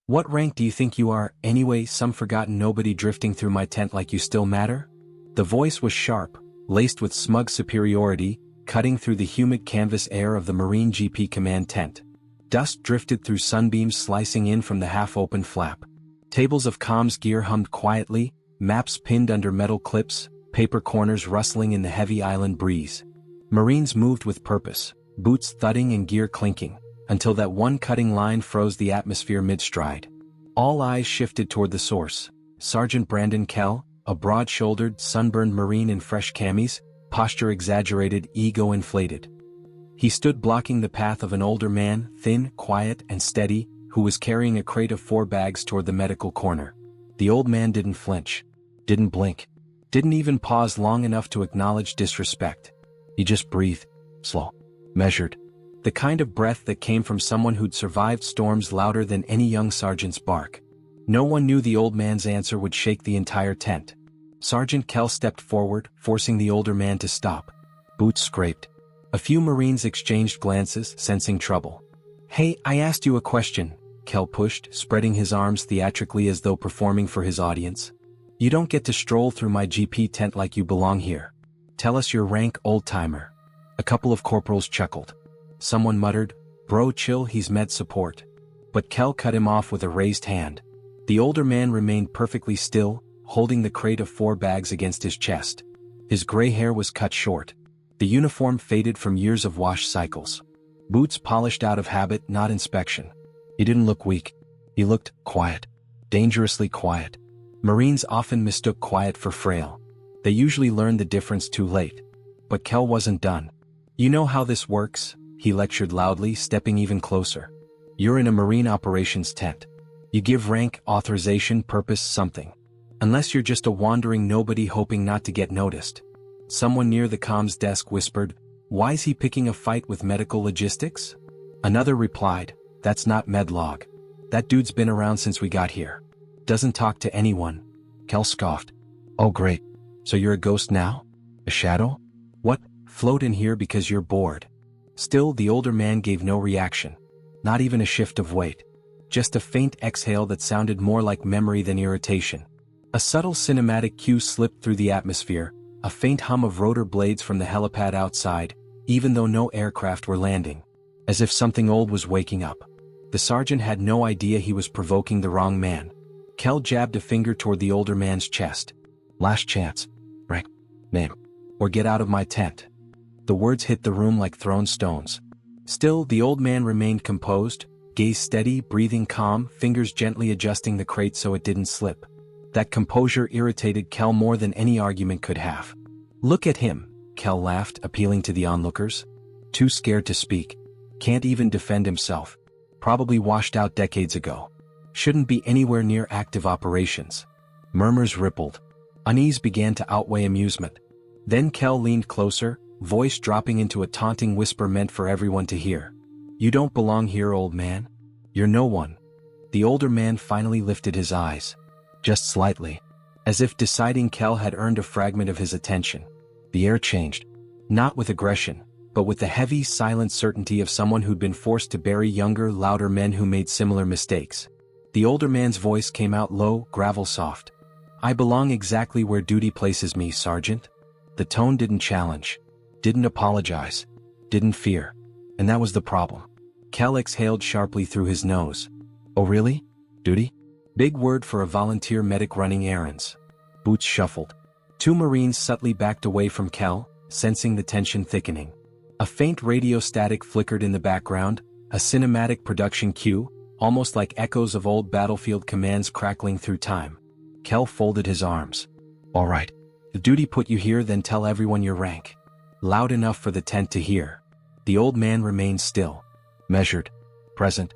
What rank do you think you are, anyway, some forgotten nobody drifting through my tent like you still matter? The voice was sharp, laced with smug superiority, cutting through the humid canvas air of the Marine GP command tent. Dust drifted through sunbeams slicing in from the half-open flap. Tables of comms gear hummed quietly, maps pinned under metal clips, paper corners rustling in the heavy island breeze. Marines moved with purpose, boots thudding and gear clinking, until that one cutting line froze the atmosphere mid-stride. All eyes shifted toward the source. Sergeant Brandon Kell, a broad-shouldered, sunburned Marine in fresh camis, posture exaggerated, ego inflated. He stood blocking the path of an older man, thin, quiet, and steady, who was carrying a crate of 4 bags toward the medical corner. The old man didn't flinch, didn't blink, didn't even pause long enough to acknowledge disrespect. He just breathed, slow, measured. The kind of breath that came from someone who'd survived storms louder than any young sergeant's bark. No one knew the old man's answer would shake the entire tent. Sergeant Kell stepped forward, forcing the older man to stop. Boots scraped. A few Marines exchanged glances, sensing trouble. "Hey, I asked you a question," Kell pushed, spreading his arms theatrically as though performing for his audience. "You don't get to stroll through my GP tent like you belong here. Tell us your rank, old-timer." A couple of corporals chuckled. Someone muttered, "Bro, chill, he's med support." But Kell cut him off with a raised hand. The older man remained perfectly still, holding the crate of 4 bags against his chest. His gray hair was cut short. The uniform faded from years of wash cycles. Boots polished out of habit, not inspection. He didn't look weak. He looked quiet. Dangerously quiet. Marines often mistook quiet for frail. They usually learned the difference too late. But Kell wasn't done. "You know how this works," he lectured loudly, stepping even closer. "You're in a Marine operations tent. You give rank, authorization, purpose, something. Unless you're just a wandering nobody hoping not to get noticed." Someone near the comms desk whispered, "Why's he picking a fight with medical logistics?" Another replied, "That's not medlog. That dude's been around since we got here. Doesn't talk to anyone." Kell scoffed. "Oh great. So you're a ghost now? A shadow? What, float in here because you're bored?" Still, the older man gave no reaction. Not even a shift of weight. Just a faint exhale that sounded more like memory than irritation. A subtle cinematic cue slipped through the atmosphere, a faint hum of rotor blades from the helipad outside, even though no aircraft were landing. As if something old was waking up. The sergeant had no idea he was provoking the wrong man. Kell jabbed a finger toward the older man's chest. "Last chance. Rank. Name. Or get out of my tent." The words hit the room like thrown stones. Still, the old man remained composed, gaze steady, breathing calm, fingers gently adjusting the crate so it didn't slip. That composure irritated Kell more than any argument could have. "Look at him," Kell laughed, appealing to the onlookers. "Too scared to speak. Can't even defend himself. Probably washed out decades ago. Shouldn't be anywhere near active operations." Murmurs rippled. Unease began to outweigh amusement. Then Kell leaned closer, voice dropping into a taunting whisper meant for everyone to hear. "You don't belong here, old man. You're no one." The older man finally lifted his eyes. Just slightly. As if deciding Kell had earned a fragment of his attention. The air changed. Not with aggression, but with the heavy, silent certainty of someone who'd been forced to bury younger, louder men who made similar mistakes. The older man's voice came out low, gravel-soft. "I belong exactly where duty places me, Sergeant." The tone didn't challenge. Didn't apologize. Didn't fear. And that was the problem. Kell exhaled sharply through his nose. "Oh really? Duty? Big word for a volunteer medic running errands." Boots shuffled. 2 Marines subtly backed away from Kell, sensing the tension thickening. A faint radio static flickered in the background, a cinematic production cue, almost like echoes of old battlefield commands crackling through time. Kell folded his arms. "All right. If duty put you here, then tell everyone your rank." Loud enough for the tent to hear. The old man remained still. Measured. Present.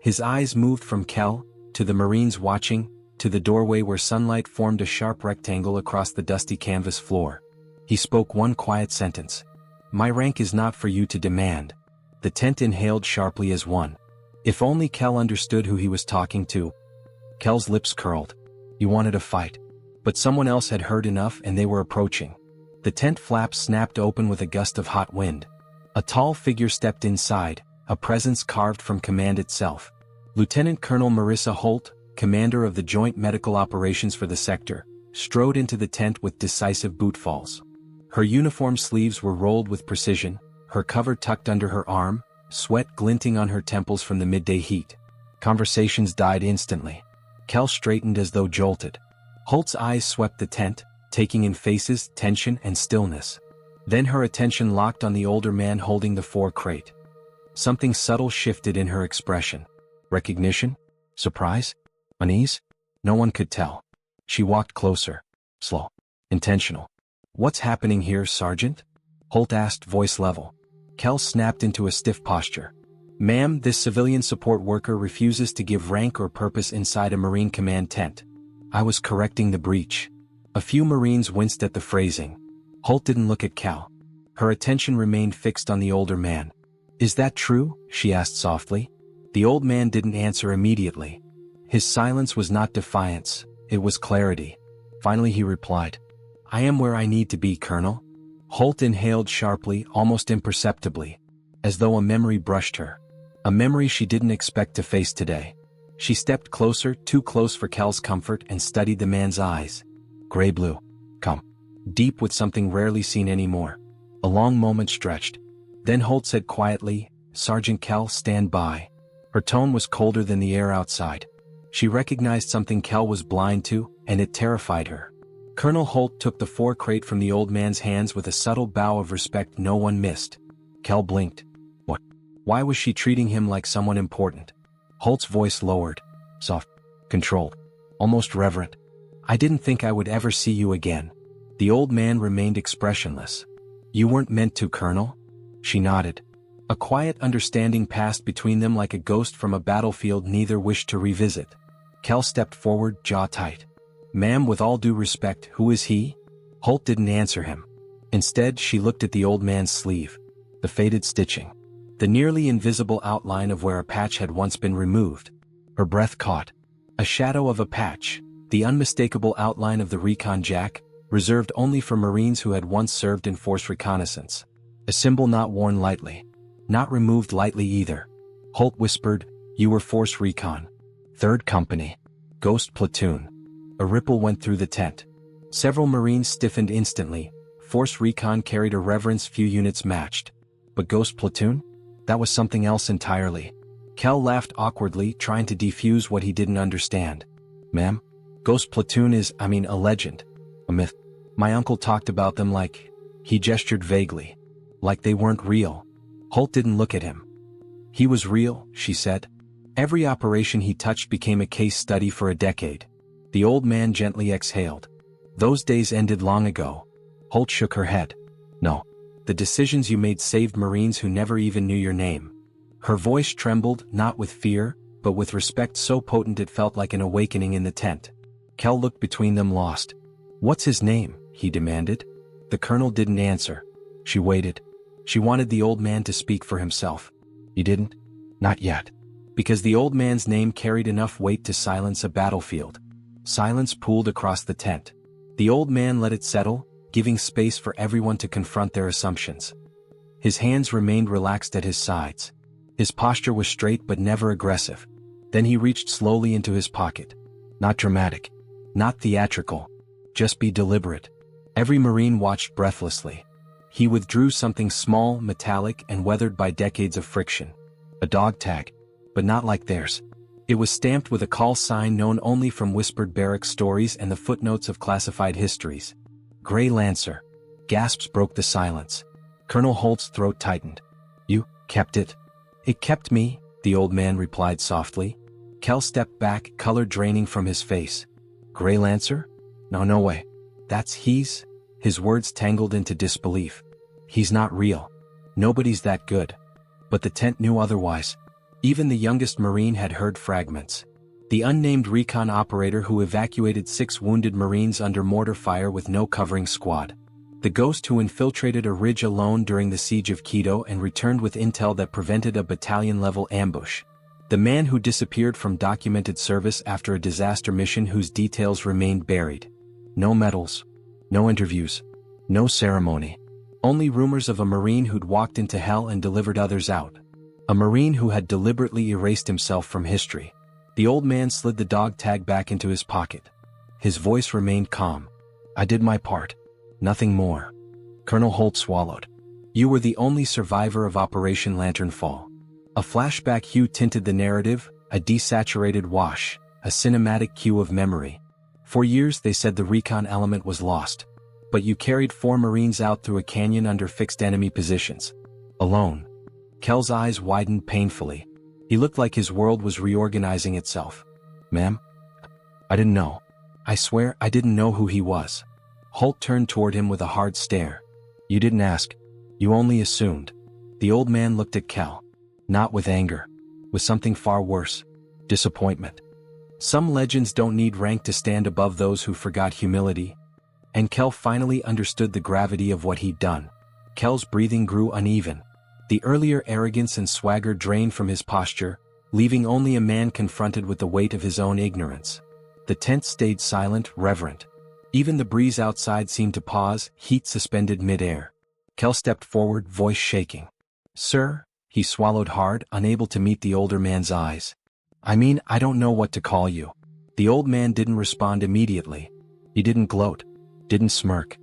His eyes moved from Kell, to the Marines watching, to the doorway where sunlight formed a sharp rectangle across the dusty canvas floor. He spoke one quiet sentence. "My rank is not for you to demand." The tent inhaled sharply as one. If only Kell understood who he was talking to. Kell's lips curled. You wanted a fight. But someone else had heard enough and they were approaching. The tent flaps snapped open with a gust of hot wind. A tall figure stepped inside, a presence carved from command itself. Lieutenant Colonel Marissa Holt, commander of the Joint Medical Operations for the sector, strode into the tent with decisive bootfalls. Her uniform sleeves were rolled with precision, her cover tucked under her arm, sweat glinting on her temples from the midday heat. Conversations died instantly. Kel straightened as though jolted. Holt's eyes swept the tent, taking in faces, tension, and stillness. Then her attention locked on the older man holding the fore crate. Something subtle shifted in her expression. Recognition? Surprise? Unease? No one could tell. She walked closer. Slow. Intentional. "What's happening here, Sergeant?" Holt asked, voice level. Kel snapped into a stiff posture. "Ma'am, this civilian support worker refuses to give rank or purpose inside a Marine command tent. I was correcting the breach." A few Marines winced at the phrasing. Holt didn't look at Kel. Her attention remained fixed on the older man. "Is that true?" she asked softly. The old man didn't answer immediately. His silence was not defiance, it was clarity. Finally he replied, "I am where I need to be, Colonel." Holt inhaled sharply, almost imperceptibly, as though a memory brushed her. A memory she didn't expect to face today. She stepped closer, too close for Kel's comfort, and studied the man's eyes. Gray-blue. Calm. Deep with something rarely seen anymore. A long moment stretched. Then Holt said quietly, "Sergeant Kel, stand by." Her tone was colder than the air outside. She recognized something Kel was blind to, and it terrified her. Colonel Holt took the fore crate from the old man's hands with a subtle bow of respect no one missed. Kel blinked. What? Why was she treating him like someone important? Holt's voice lowered. Soft. Controlled. Almost reverent. "I didn't think I would ever see you again." The old man remained expressionless. "You weren't meant to, Colonel?" She nodded. A quiet understanding passed between them like a ghost from a battlefield neither wished to revisit. Kel stepped forward, jaw tight. "Ma'am, with all due respect, who is he?" Holt didn't answer him. Instead, she looked at the old man's sleeve. The faded stitching. The nearly invisible outline of where a patch had once been removed. Her breath caught. A shadow of a patch, the unmistakable outline of the recon jack, reserved only for Marines who had once served in force reconnaissance. A symbol not worn lightly. Not removed lightly either. Holt whispered, "You were force recon. 3rd Company. Ghost Platoon." A ripple went through the tent. Several Marines stiffened instantly. Force recon carried a reverence few units matched. But Ghost Platoon? That was something else entirely. Kel laughed awkwardly, trying to defuse what he didn't understand. "Ma'am? Ghost Platoon is, a legend. A myth. My uncle talked about them like..." He gestured vaguely. "Like they weren't real." Holt didn't look at him. "He was real," she said. "Every operation he touched became a case study for a decade." The old man gently exhaled. "Those days ended long ago." Holt shook her head. "No. The decisions you made saved Marines who never even knew your name." Her voice trembled, not with fear, but with respect so potent it felt like an awakening in the tent. Kel looked between them lost. "What's his name?" he demanded. The colonel didn't answer. She waited. She wanted the old man to speak for himself. He didn't. Not yet. Because the old man's name carried enough weight to silence a battlefield. Silence pooled across the tent. The old man let it settle, giving space for everyone to confront their assumptions. His hands remained relaxed at his sides. His posture was straight but never aggressive. Then he reached slowly into his pocket. Not dramatic. Not theatrical. Just be deliberate. Every Marine watched breathlessly. He withdrew something small, metallic, and weathered by decades of friction. A dog tag. But not like theirs. It was stamped with a call sign known only from whispered barrack stories and the footnotes of classified histories. Gray Lancer. Gasps broke the silence. Colonel Holt's throat tightened. "You kept it?" "It kept me," the old man replied softly. Kel stepped back, color draining from his face. "Gray Lancer? No way. He's..." His words tangled into disbelief. "He's not real. Nobody's that good." But the tent knew otherwise. Even the youngest Marine had heard fragments. The unnamed recon operator who evacuated 6 wounded Marines under mortar fire with no covering squad. The ghost who infiltrated a ridge alone during the siege of Quito and returned with intel that prevented a battalion-level ambush. The man who disappeared from documented service after a disaster mission whose details remained buried. No medals. No interviews. No ceremony. Only rumors of a Marine who'd walked into hell and delivered others out. A Marine who had deliberately erased himself from history. The old man slid the dog tag back into his pocket. His voice remained calm. I did my part. Nothing more. Colonel Holt swallowed. You were the only survivor of Operation Lantern Fall. A flashback hue tinted the narrative, a desaturated wash, a cinematic cue of memory. For years they said the recon element was lost. But you carried 4 Marines out through a canyon under fixed enemy positions. Alone. Kel's eyes widened painfully. He looked like his world was reorganizing itself. Ma'am? I didn't know. I swear I didn't know who he was. Holt turned toward him with a hard stare. You didn't ask. You only assumed. The old man looked at Kel. Not with anger. With something far worse. Disappointment. Some legends don't need rank to stand above those who forgot humility. And Kel finally understood the gravity of what he'd done. Kel's breathing grew uneven. The earlier arrogance and swagger drained from his posture, leaving only a man confronted with the weight of his own ignorance. The tent stayed silent, reverent. Even the breeze outside seemed to pause, heat suspended mid-air. Kel stepped forward, voice shaking. Sir, he swallowed hard, unable to meet the older man's eyes. I mean, I don't know what to call you. The old man didn't respond immediately. He didn't gloat. Didn't smirk.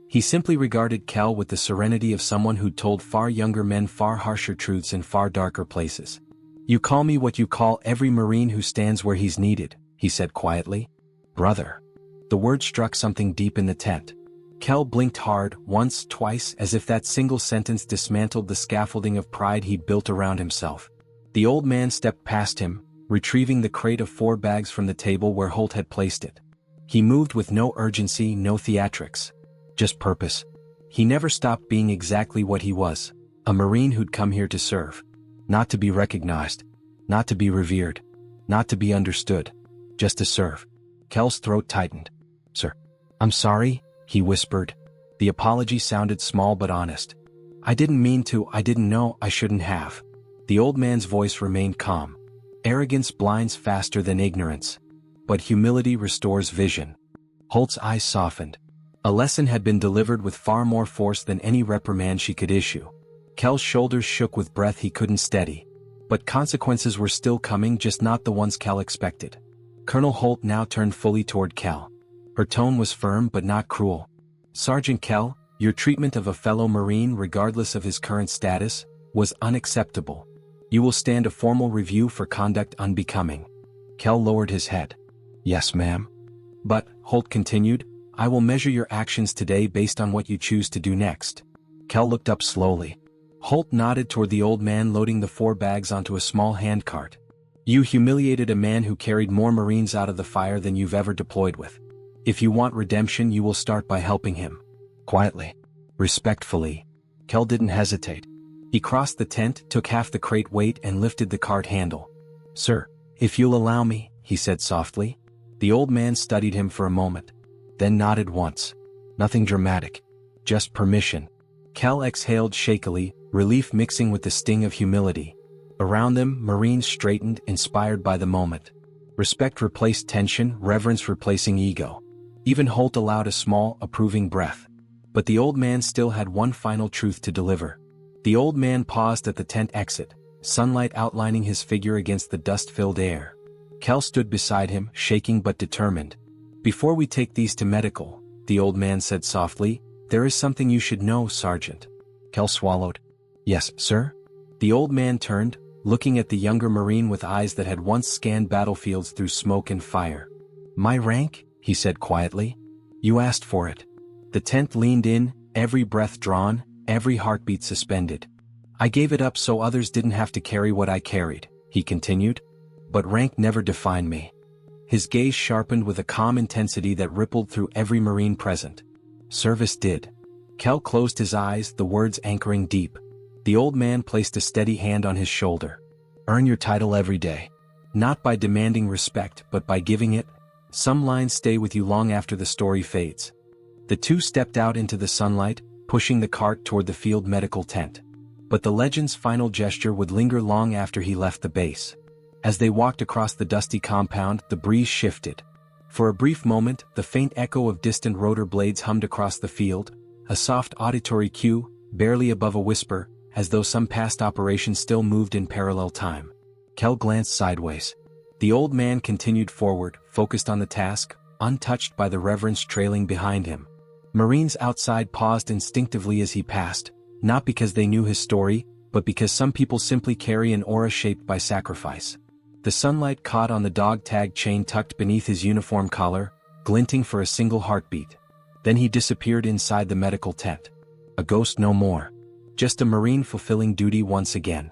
He simply regarded Kel with the serenity of someone who'd told far younger men far harsher truths in far darker places. You call me what you call every Marine who stands where he's needed, he said quietly. Brother. The word struck something deep in the tent. Kel blinked hard, once, twice, as if that single sentence dismantled the scaffolding of pride he'd built around himself. The old man stepped past him, retrieving the crate of 4 bags from the table where Holt had placed it. He moved with no urgency, no theatrics. Just purpose. He never stopped being exactly what he was. A Marine who'd come here to serve. Not to be recognized. Not to be revered. Not to be understood. Just to serve. Kel's throat tightened. Sir. I'm sorry, he whispered. The apology sounded small but honest. I didn't mean to, I didn't know, I shouldn't have. The old man's voice remained calm. Arrogance blinds faster than ignorance. But humility restores vision. Holt's eyes softened. A lesson had been delivered with far more force than any reprimand she could issue. Kel's shoulders shook with breath he couldn't steady. But consequences were still coming, just not the ones Kel expected. Colonel Holt now turned fully toward Kel. Her tone was firm but not cruel. Sergeant Kel, your treatment of a fellow Marine, regardless of his current status, was unacceptable. You will stand a formal review for conduct unbecoming. Kel lowered his head. Yes, ma'am. But, Holt continued, I will measure your actions today based on what you choose to do next. Kel looked up slowly. Holt nodded toward the old man loading the 4 bags onto a small handcart. You humiliated a man who carried more Marines out of the fire than you've ever deployed with. If you want redemption, you will start by helping him. Quietly. Respectfully. Kel didn't hesitate. He crossed the tent, took half the crate weight and lifted the cart handle. Sir, if you'll allow me, he said softly. The old man studied him for a moment. Then nodded once. Nothing dramatic. Just permission. Kel exhaled shakily, relief mixing with the sting of humility. Around them, Marines straightened, inspired by the moment. Respect replaced tension, reverence replacing ego. Even Holt allowed a small, approving breath. But the old man still had one final truth to deliver. The old man paused at the tent exit, sunlight outlining his figure against the dust-filled air. Kel stood beside him, shaking but determined. Before we take these to medical, the old man said softly, there is something you should know, Sergeant. Kel swallowed. Yes, sir? The old man turned, looking at the younger Marine with eyes that had once scanned battlefields through smoke and fire. My rank? He said quietly. You asked for it. The tent leaned in, every breath drawn, every heartbeat suspended. I gave it up so others didn't have to carry what I carried, he continued. But rank never defined me. His gaze sharpened with a calm intensity that rippled through every Marine present. Service did. Kel closed his eyes, the words anchoring deep. The old man placed a steady hand on his shoulder. Earn your title every day. Not by demanding respect, but by giving it. Some lines stay with you long after the story fades. The two stepped out into the sunlight, pushing the cart toward the field medical tent. But the legend's final gesture would linger long after he left the base. As they walked across the dusty compound, the breeze shifted. For a brief moment, the faint echo of distant rotor blades hummed across the field, a soft auditory cue, barely above a whisper, as though some past operation still moved in parallel time. Kel glanced sideways. The old man continued forward, focused on the task, untouched by the reverence trailing behind him. Marines outside paused instinctively as he passed, not because they knew his story, but because some people simply carry an aura shaped by sacrifice. The sunlight caught on the dog tag chain tucked beneath his uniform collar, glinting for a single heartbeat. Then he disappeared inside the medical tent. A ghost no more. Just a Marine fulfilling duty once again.